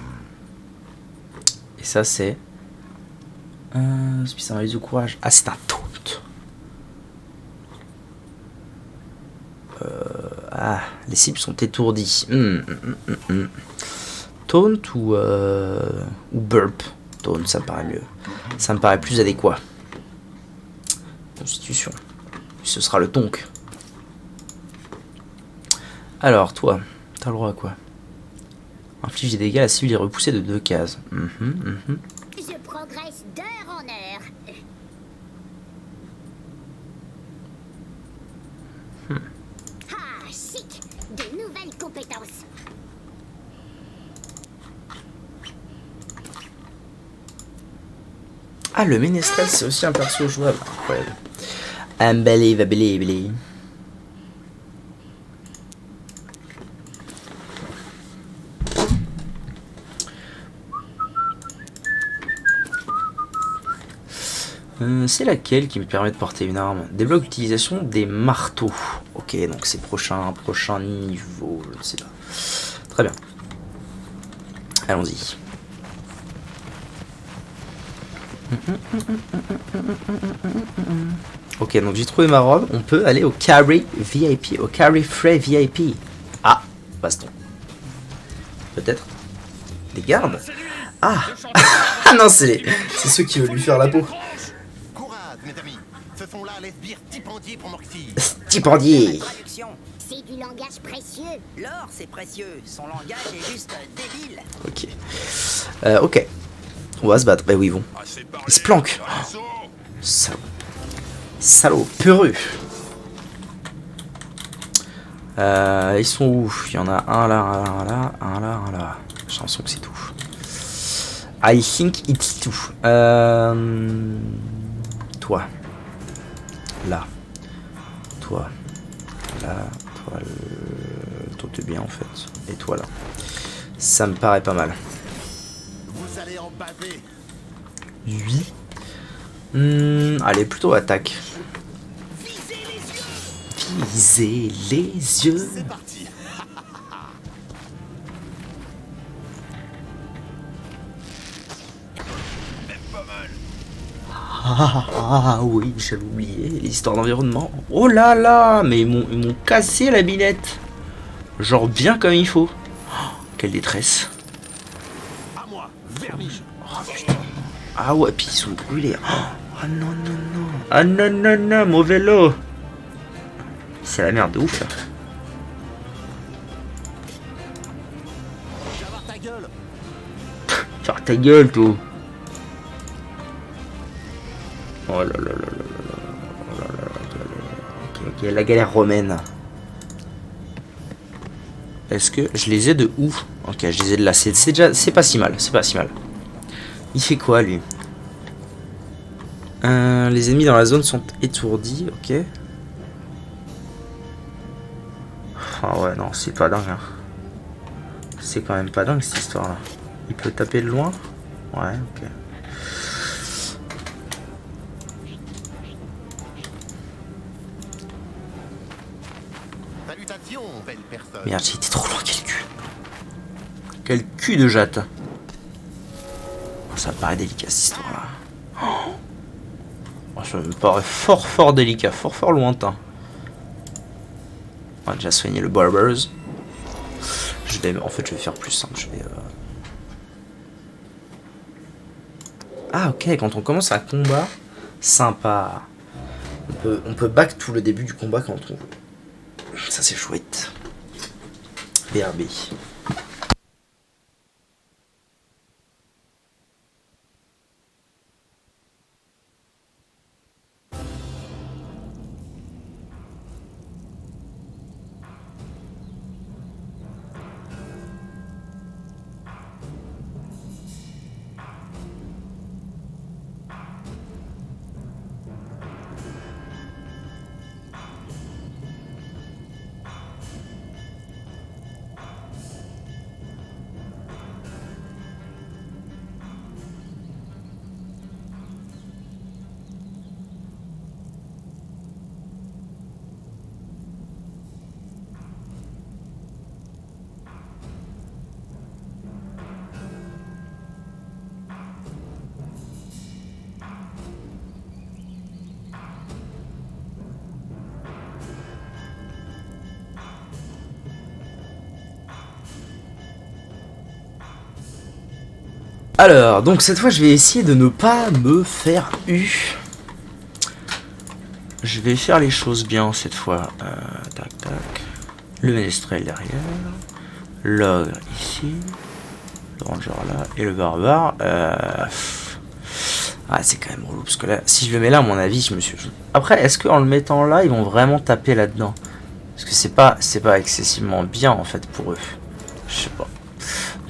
Et ça c'est... c'est un de courage. Ah, c'est un taunt. Ah, les cibles sont étourdies. Taunt ou burp? Taunt, ça me paraît mieux. Ça me paraît plus adéquat. Constitution. Ce sera le tonk. Alors, toi, t'as le droit à quoi? Inflige des dégâts à la cible et repoussée de 2 cases. Je progresse d'heure en heure. Ah, chic! De nouvelles compétences. Ah, le ménestrel, c'est aussi un perso jouable. Incroyable. Unbelievable. C'est laquelle qui me permet de porter une arme? Débloque l'utilisation des marteaux. Ok, donc c'est prochain niveau, je ne sais pas. Très bien. Allons-y. Ok, donc j'ai trouvé ma robe. On peut aller au Carry VIP, au Carry Frey VIP. Ah, baston. Peut-être. Des gardes. Ah. Ah non, c'est ceux qui veulent lui faire la peau. Mes amis, ce sont là les sbires stipendiés pour Morxy. Stipendiés. C'est du langage précieux. L'or, c'est précieux. Son langage est juste débile. Ok. Ok. On va se battre. Bah oui, ils vont. Ils se planquent. Oh. Salaud. Salaud. Peureux. Ils sont où? Il y en a un là, un là, un là, un là. J'ai l'impression que c'est tout. I think it's tout. Toi. Là. Toi. Là. Toi. Toi, t'es bien en fait. Et toi là. Ça me paraît pas mal. Vous allez en baver. Oui. Allez, plutôt attaque. Visez les yeux. C'est parti. Ah oui, j'avais oublié l'histoire d'environnement. Oh là là, mais ils m'ont cassé la binette. Genre bien comme il faut. Oh, quelle détresse. Ah ouais, puis ils sont brûlés. Oh non, non, non. Ah non, non, non, mauvais lot. C'est la merde de ouf là. Tu vas voir ta gueule. Faire ta gueule, tout. Oh là là là là là là. Oh là là là là là. Ok, ok, la galère romaine. Est-ce que je les ai de où? Ok, je les ai de là. C'est déjà, c'est pas si mal, c'est pas si mal. Il fait quoi lui? Les ennemis dans la zone sont étourdis, ok. Ah ouais, non, c'est pas dingue. Hein. C'est quand même pas dingue cette histoire là. Il peut taper de loin? Ouais, ok. Salutations, belle personne. Merde, j'ai été trop loin, quel cul. Quel cul de jatte. Oh, ça me paraît délicat cette histoire là. Oh, ça me paraît fort délicat, fort lointain. On va déjà soigner le Barbers. En fait, je vais faire plus simple. Je vais. Ah ok, quand on commence un combat, sympa. On peut back tout le début du combat quand on veut. Ça c'est chouette. BRB. Alors, donc cette fois je vais essayer de ne pas me faire eu. Je vais faire les choses bien cette fois. Tac tac. Le ménestrel derrière. L'ogre ici. Le ranger là. Et le barbare. Ah, c'est quand même relou parce que là, si je le mets là, à mon avis, je me suis. Après, est-ce qu'en le mettant là, ils vont vraiment taper là-dedans? Parce que c'est pas excessivement bien en fait pour eux. Je sais pas.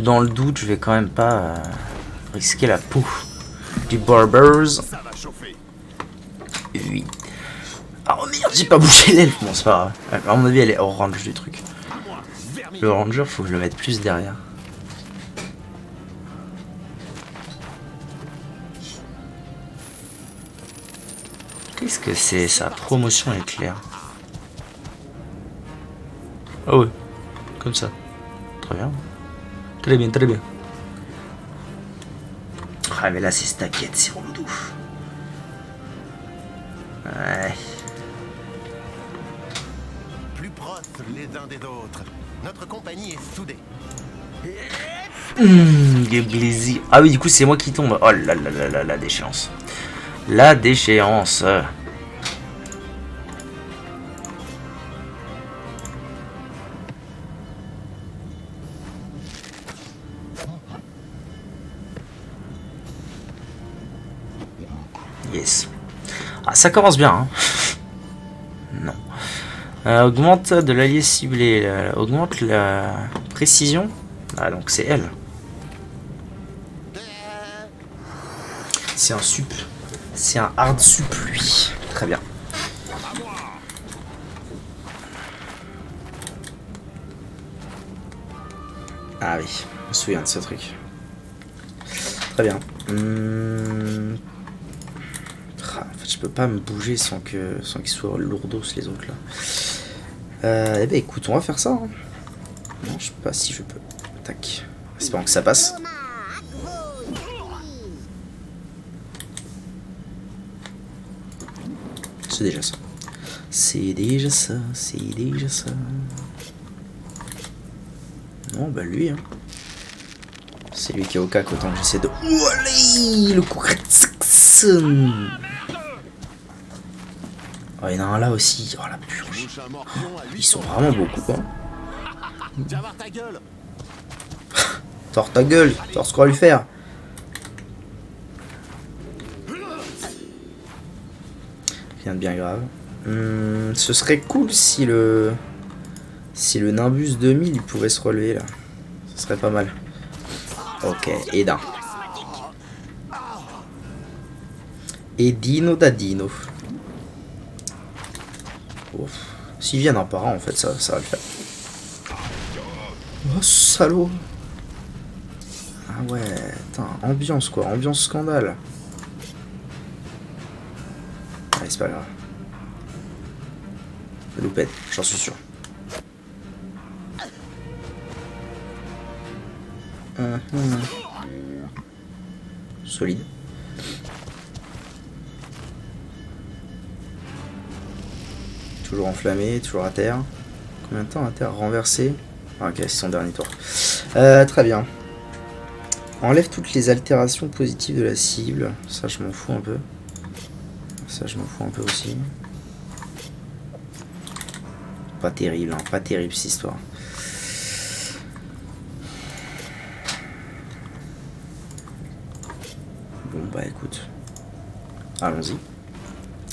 Dans le doute, je vais quand même pas risquer la peau du Barbers. Ça va chauffer. Oui. Oh merde, j'ai pas bougé l'elfe. Bon, c'est pas grave. À mon avis, elle est orange du truc. Le ranger, faut que je le mette plus derrière. Qu'est-ce que c'est ça? Promotion éclair. Ah ouais, comme ça. Très bien. Très bien, très bien. Ah mais là c'est stackette, c'est relou de ouf. Ouais. Plus proches les uns des autres. Notre compagnie est soudée. Quel plaisir. Ah oui, du coup c'est moi qui tombe. Oh là là là là, la déchéance. La déchéance. Yes. Ah, ça commence bien. Hein. Non. Augmente de l'allié ciblé. Augmente la précision. Ah, donc c'est elle. C'est un sup. C'est un hard sup, lui. Très bien. Ah oui, je me souviens de ce truc. Très bien. En fait, je peux pas me bouger sans qu'ils soient lourdos les autres là. Eh ben écoute, on va faire ça. Hein. Non, je sais pas si je peux. Tac. Espérons que ça passe. C'est déjà ça. C'est déjà ça. C'est déjà ça. Non, bah lui, hein. C'est lui qui est au cac, autant que j'essaie de... Oh, allez, le coup. Oh, il y en a un là aussi. Oh la purge. Ils sont vraiment beaucoup, hein. Viens voir ta gueule. Tors ta gueule, tors ce qu'on va lui faire. Rien de bien grave. Ce serait cool si le Nimbus 2000 il pouvait se relever là. Ce serait pas mal. Ok, Edin. Edino Dadino. S'ils viennent un par un en fait ça va le faire. Oh salaud. Ah ouais, putain, ambiance quoi, ambiance scandale. Allez, c'est pas grave. Loupette, j'en suis sûr. Solide. Toujours enflammé, toujours à terre. Combien de temps à terre? Renversé. Ah, ok, c'est son dernier tour. Très bien. Enlève toutes les altérations positives de la cible. Ça, je m'en fous un peu. Ça, je m'en fous un peu aussi. Pas terrible, hein. Pas terrible cette histoire. Bon, bah écoute. Allons-y.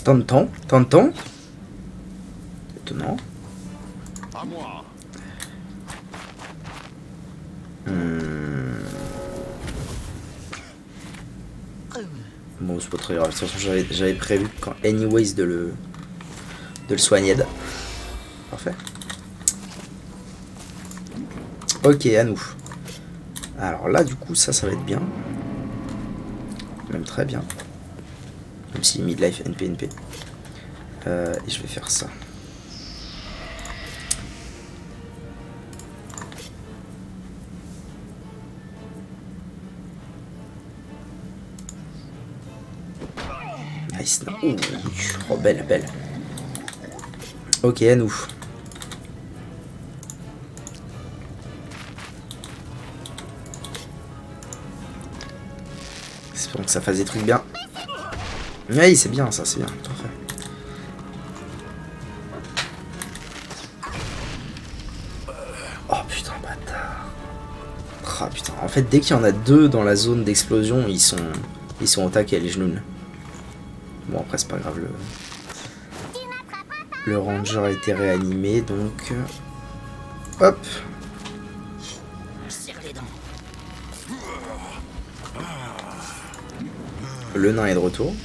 Tant de temps. Étonnant. À moi. Bon, c'est pas très grave. De toute façon, j'avais prévu quand anyways de le soigner. Parfait. Ok, à nous. Alors là, du coup, ça va être bien. Même très bien. Même si midlife NP. Et je vais faire ça. Nice. Oh, belle. Ok, à nous. Espérons que ça fasse des trucs bien. Oui, c'est bien ça, c'est bien. Parfait. Oh putain, bâtard. Ah putain. En fait, dès qu'il y en a deux dans la zone d'explosion, ils sont au taquet, les genoux. Bon, après, c'est pas grave. Le ranger a été réanimé, donc... Hop. Le nain est de retour.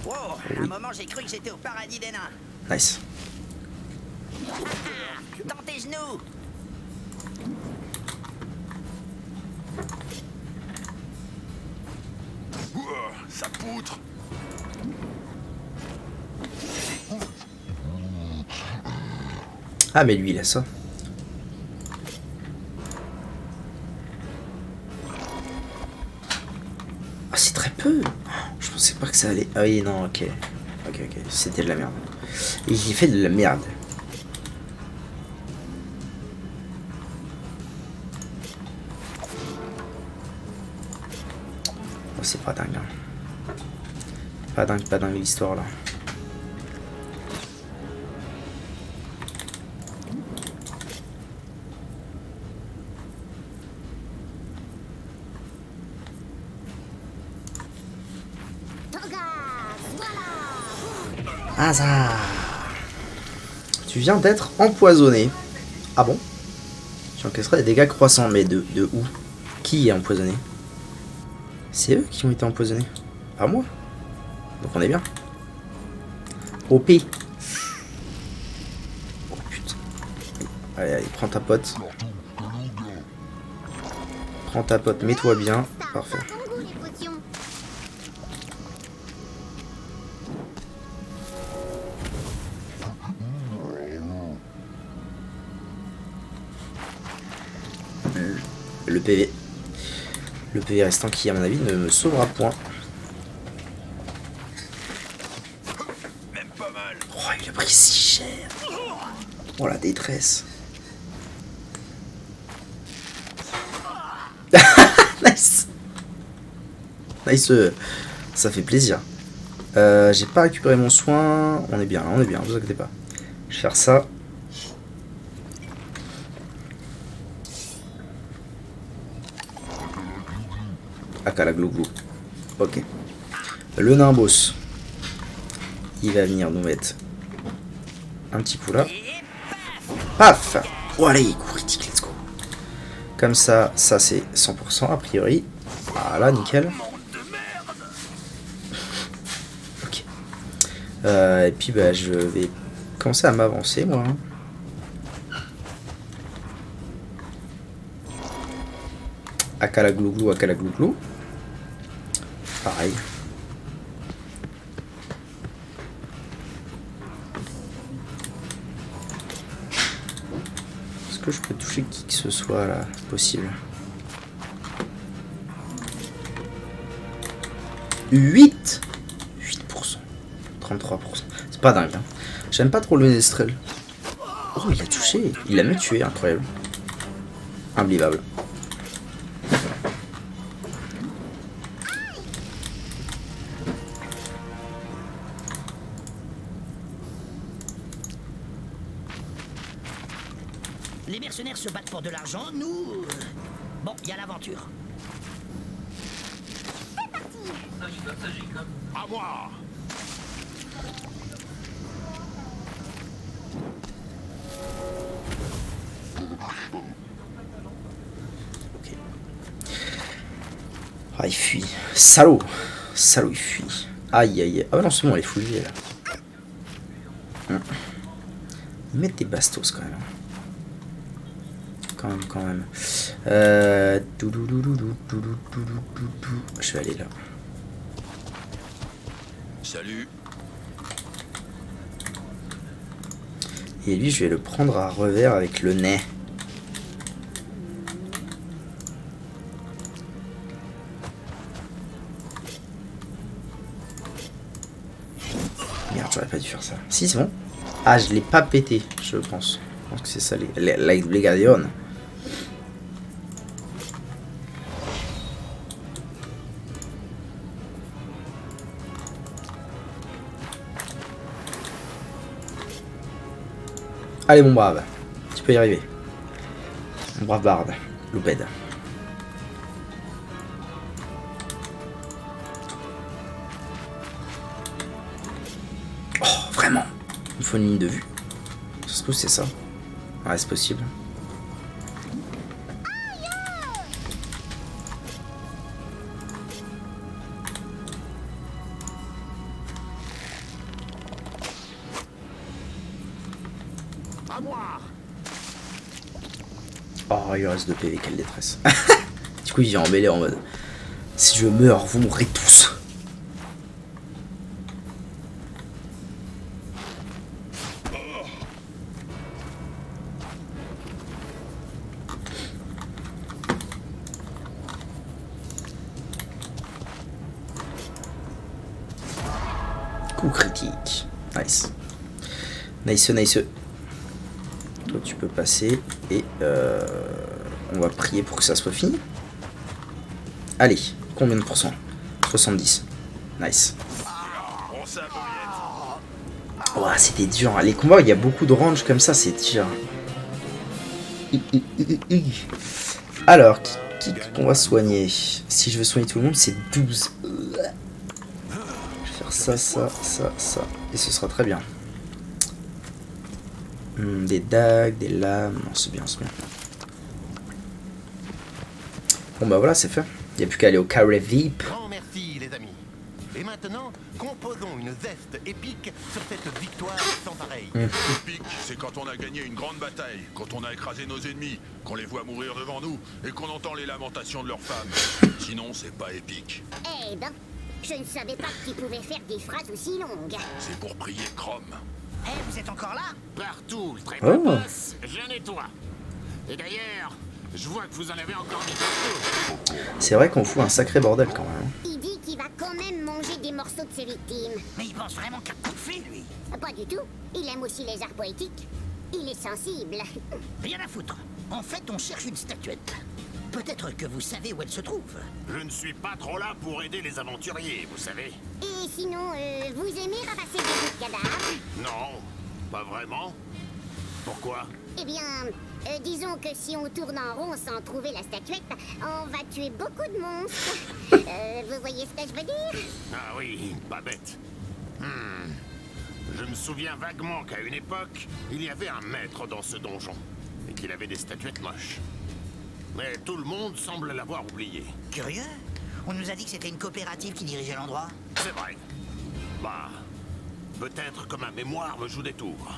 Wow, à un moment, j'ai cru que j'étais au paradis des nains. Nice. Dans tes genoux. Ça poutre. Ah, mais lui, il a ça. Ah, c'est très peu. Je pensais pas que ça allait... Ah oui, non, ok. Ok. C'était de la merde. Et j'ai fait de la merde. Oh, c'est pas dingue, hein. Pas dingue l'histoire, là. Hasard. Tu viens d'être empoisonné. Ah bon? Tu encaisseras des dégâts croissants. Mais de où? Qui est empoisonné? C'est eux qui ont été empoisonnés. Pas moi. Donc on est bien. OP. Oh putain. Allez, prends ta pote. Prends ta pote, mets-toi bien. Parfait. Le PV. Le PV restant qui, à mon avis, ne me sauvera point. Oh, il a pris si cher. Oh, la détresse. Nice, ça fait plaisir. J'ai pas récupéré mon soin. On est bien, vous inquiétez pas. Je vais faire ça. Akala glouglou. Ok. Le nain boss. Il va venir nous mettre un petit coup là. Paf. Oh allez, coup critique, let's go. Comme ça, ça c'est 100% a priori. Voilà, nickel. Ok. Et puis bah je vais commencer à m'avancer moi. Akala glouglou, akala glouglou. Pareil. Est-ce que je peux toucher qui que ce soit là? C'est possible. 8%. 33%. C'est pas dingue. Hein. J'aime pas trop le Ménestrel. Oh, il a touché. Il l'a même tué. Incroyable. Unbelievable. Les mercenaires se battent pour de l'argent, nous... Bon, il y a l'aventure. À moi. Ok. Ah, il fuit. Salaud. Salaud, il fuit. Aïe, aïe, aïe. Ah non, c'est bon, elle est fouillée, là. Ils mettent des bastos, quand même. Quand même. Je vais aller là. Salut. Et lui, je vais le prendre à revers avec le nez. Merde, j'aurais pas dû faire ça. Si, c'est bon. Ah, je l'ai pas pété, je pense. Je pense que c'est ça, les gardions. Allez mon brave, tu peux y arriver. Mon brave barde, loupède. Oh, vraiment. Il faut une ligne de vue. Ça se trouve c'est ça. Ouais, c'est possible. Oh, il reste 2 PV, quelle détresse. Du coup, il vient en mêlée en mode si je meurs, vous mourrez tous. Coup critique. Nice. Nice, nice. Toi, tu peux passer et on va prier pour que ça soit fini. Allez, combien de pourcents? 70. Nice. Oh, c'était dur. Les combats, il y a beaucoup de range comme ça, c'est dur. Alors, qui qu'on va soigner? Si je veux soigner tout le monde, c'est 12. Je vais faire ça, ça, ça, ça. Et ce sera très bien. Des dagues, des lames. Non, c'est bien, c'est bien. Bon, bah voilà, c'est fait. Il n'y a plus qu'à aller au carré VIP. Grand merci, les amis. Et maintenant, composons une zeste épique sur cette victoire sans pareil. Épique, c'est quand on a gagné une grande bataille, quand on a écrasé nos ennemis, qu'on les voit mourir devant nous et qu'on entend les lamentations de leurs femmes. Sinon, c'est pas épique. Eh ben, je ne savais pas qu'ils pouvaient faire des phrases aussi longues. C'est pour prier Chrome. Eh, vous êtes encore là? Partout, le très Oh. boss, je nettoie. Et d'ailleurs, je vois que vous en avez encore mis partout. C'est vrai qu'on fout un sacré bordel quand même. Il dit qu'il va quand même manger des morceaux de ses victimes. Mais il pense vraiment qu'à coup de fée, lui. Pas du tout. Il aime aussi les arts poétiques. Il est sensible. Rien à foutre. En fait, on cherche une statuette. Peut-être que vous savez où elle se trouve. Je ne suis pas trop là pour aider les aventuriers, vous savez. Et sinon, vous aimez ramasser des bouts de cadavres? Non, pas vraiment. Pourquoi? Eh bien, disons que si on tourne en rond sans trouver la statuette, on va tuer beaucoup de monstres. Vous voyez ce que je veux dire? Ah oui, pas bête. Je me souviens vaguement qu'à une époque, il y avait un maître dans ce donjon, et qu'il avait des statuettes moches. Mais tout le monde semble l'avoir oublié. Curieux. On nous a dit que c'était une coopérative qui dirigeait l'endroit. C'est vrai. Bah, peut-être que ma mémoire me joue des tours.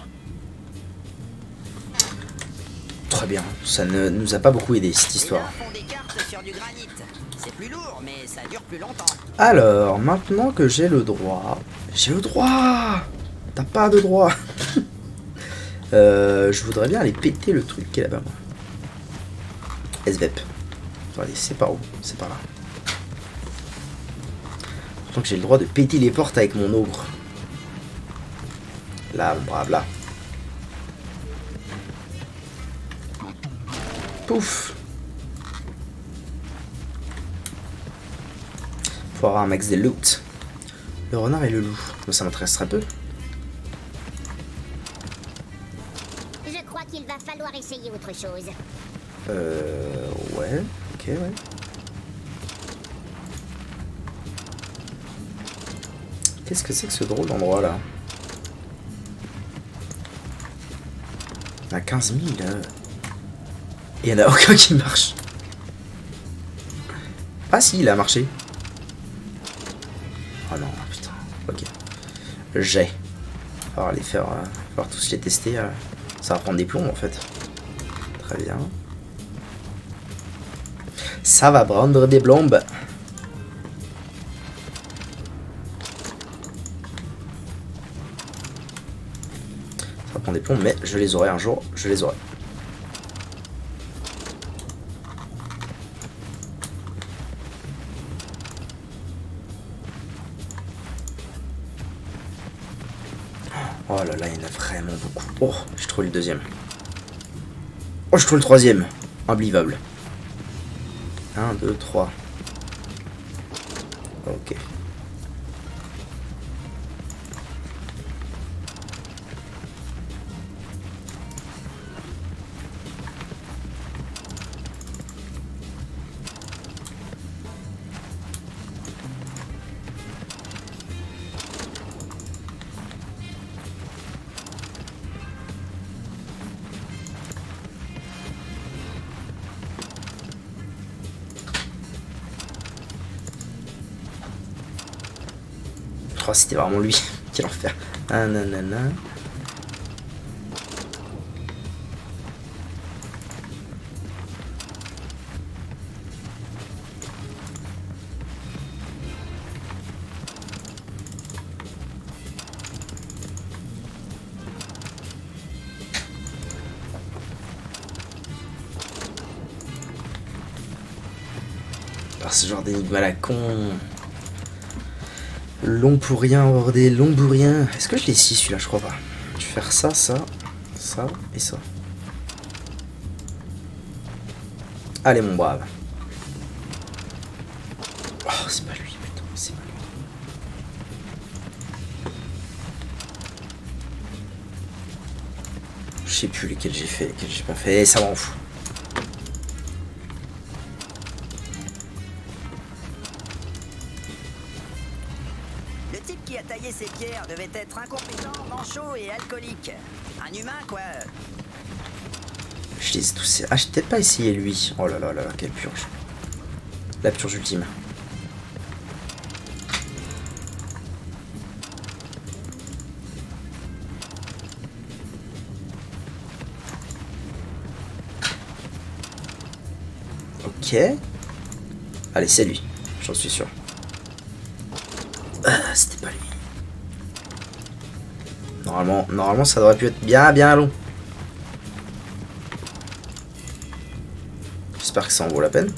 Très bien, ça ne nous a pas beaucoup aidé cette histoire. Font des cartes sur du granit. C'est plus lourd, mais ça dure plus longtemps. Alors, maintenant que j'ai le droit... J'ai le droit! T'as pas de droit. Je voudrais bien aller péter le truc qui est là-bas, moi. SVEP. Allez, c'est par où? C'est par là. Donc j'ai le droit de péter les portes avec mon ogre. Là, mon brave, là. Pouf. Faut avoir un max de loot. Le renard et le loup. Ça m'intéresse très peu. Je crois qu'il va falloir essayer autre chose. Ouais. Ok, ouais. Qu'est-ce que c'est que ce drôle d'endroit là? Il y en a 15 000. Et il n'y en a aucun qui marche. Ah si, il a marché. Oh non, putain. Ok. J'ai. On va les faire. On va tous les tester. Ça va prendre des plombs en fait. Très bien. Ça va prendre des plombes. Ça va prendre des plombs, mais je les aurai un jour. Je les aurai. Oh là là, il y en a vraiment beaucoup. Oh, j'ai trouvé le deuxième. Oh, je trouve le troisième. Unbelievable. 1, 2, 3. Ok. Oh, c'était vraiment lui. Quel enfer. Ah, nanana. Par ce genre d'énigme à la con. Long pour rien, bordé, long pour rien. Est-ce que je l'ai ici celui-là? Je crois pas. Je vais faire ça, ça, ça et ça. Allez mon brave. Oh, c'est pas lui, putain, c'est pas lui. Je sais plus lesquels j'ai fait, lesquels j'ai pas fait, ça m'en fout. Le type qui a taillé ces pierres devait être incompétent, manchot et alcoolique. Un humain, quoi. Je les ai tous... Ah, j'ai peut-être pas essayé lui. Oh là là là là, quelle purge. La purge ultime. Ok. Allez, c'est lui. J'en suis sûr. Ah, c'était pas lui. Normalement, ça devrait pu être bien long. J'espère que ça en vaut la peine.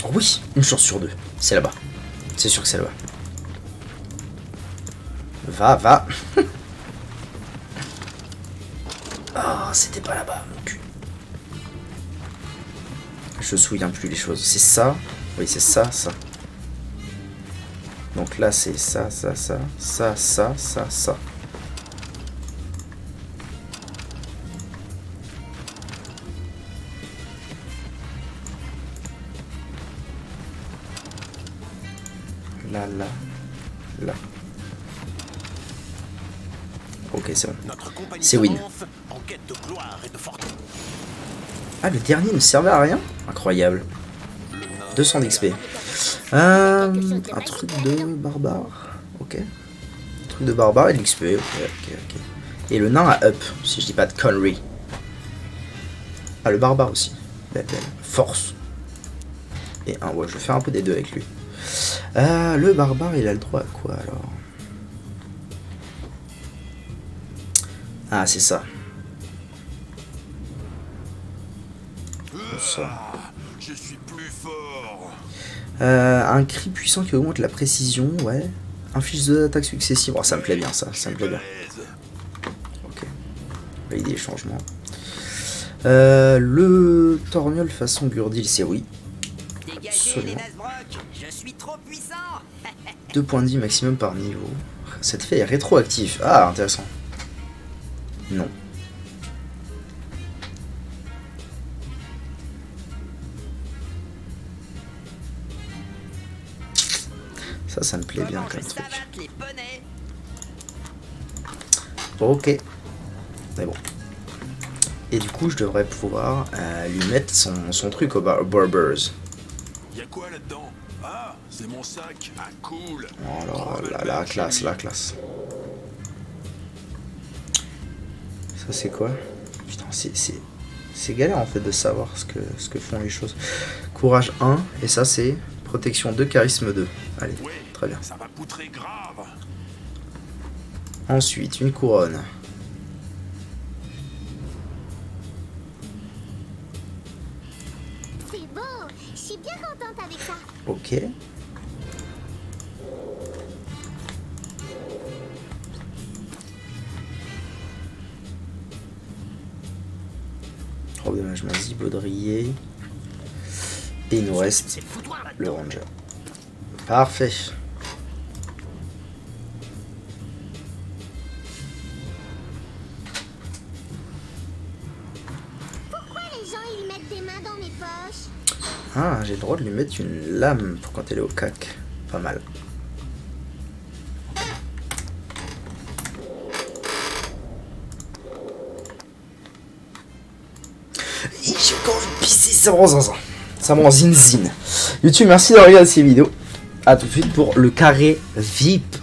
Oh oui, une chance sur deux. C'est là-bas. C'est sûr que c'est là-bas. Va. Ah, c'était pas là-bas, mon cul. Je me souviens plus les choses. C'est ça. Oui, c'est ça. Donc là, c'est ça. Là. Ok, c'est bon. C'est win. Ah, le dernier ne servait à rien? Incroyable. 200 d'XP. Un truc de barbare. Ok. Un truc de barbare et de l'XP. Ok. Et le nain a up, si je dis pas de conneries. Ah, le barbare aussi. Belle. Force. Et un, ouais, je vais faire un peu des deux avec lui. Le barbare, il a le droit à quoi alors? Ah, c'est ça. Je suis plus fort. Un cri puissant qui augmente la précision, ouais. Inflige 2 attaques successives. Oh, ça me plaît bien, ça me plaît bien. Ok. Valider les changements. Le torgnole façon Gurdil, c'est oui. Absolument. Je suis trop puissant. 2 points de vie maximum par niveau. Cette fée est rétroactive. Ah, intéressant. Non. Ça me plaît bien comme truc. Ok. Mais bon. Et du coup, je devrais pouvoir lui mettre son truc au Barbers. Y'a quoi là-dedans? Ah, c'est mon sac. Ah, cool. Oh là, la classe. Ça, c'est quoi? Putain, c'est galère en fait de savoir ce que font les choses. Courage 1, et ça, c'est protection 2, charisme 2. Allez, très bien. Ça va poutrer grave. Ensuite, une couronne. C'est beau. Je suis bien contente avec ça. Ok. Oh dommage, vas-y, baudrier. Et il nous reste le ranger. Parfait. Pourquoi les gens ils mettent des mains dans mes poches? Ah, j'ai le droit de lui mettre une lame pour quand elle est au cac. Pas mal. J'ai encore envie de pisser, ça me rend zinzin. Ça me rend zin. YouTube, merci d'avoir regardé ces vidéos. A tout de suite pour le carré VIP.